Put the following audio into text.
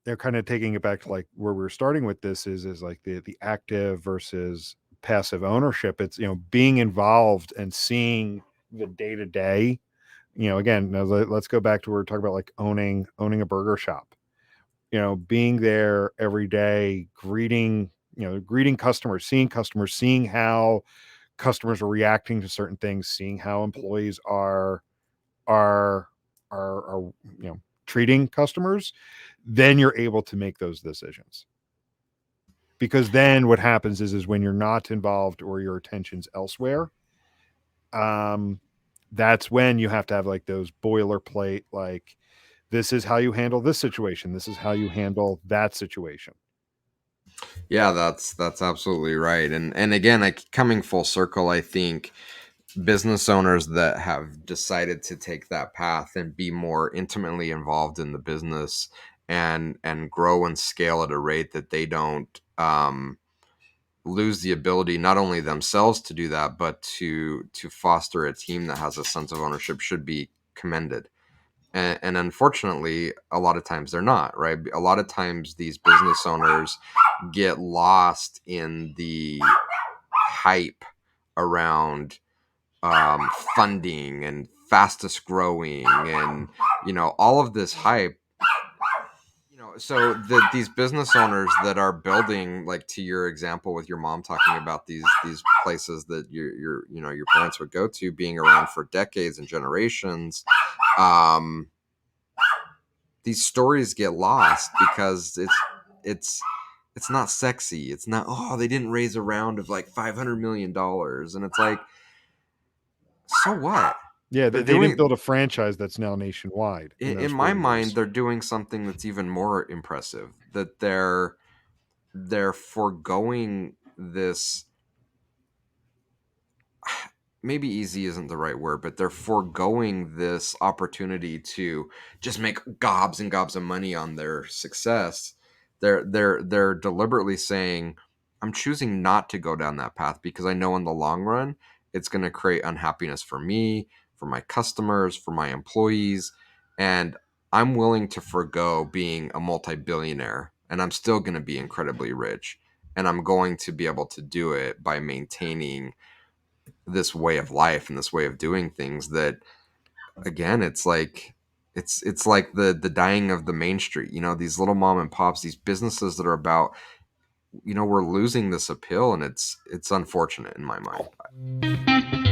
they're kind of taking it back to like where we're starting with this is like the active versus passive ownership. It's, being involved and seeing the day to day. Again, now let's go back to where we're talking about like owning a burger shop. Being there every day, greeting customers, seeing how customers are reacting to certain things, seeing how employees are are treating customers, then you're able to make those decisions. Because then what happens is when you're not involved or your attention's elsewhere, um, that's when you have to have like those boilerplate, like, this is how you handle this situation. This is how you handle that situation. Yeah, that's absolutely right. And again, like coming full circle, I think business owners that have decided to take that path and be more intimately involved in the business and grow and scale at a rate that they don't lose the ability not only themselves to do that, but to foster a team that has a sense of ownership should be commended. And unfortunately, a lot of times they're not, right? A lot of times these business owners get lost in the hype around funding and fastest growing and all of this hype. So these business owners that are building, like to your example with your mom talking about these places that your parents would go to, being around for decades and generations, um, these stories get lost because it's it's not sexy. It's not, oh, they didn't raise a round of like $500 million, and it's like, so what? Yeah, They're they didn't doing, build a franchise that's now nationwide in in those my 4 mind, years. they're doing something that's even more impressive. That they're foregoing this. Maybe easy isn't the right word, but they're foregoing this opportunity to just make gobs and gobs of money on their success. They're deliberately saying, I'm choosing not to go down that path because I know in the long run it's going to create unhappiness for me, for my customers, for my employees, and I'm willing to forego being a multi-billionaire, and I'm still going to be incredibly rich, and I'm going to be able to do it by maintaining this way of life and this way of doing things. That again, it's like it's like the dying of the main street, these little mom and pops, these businesses that are about, we're losing this appeal, and it's unfortunate in my mind.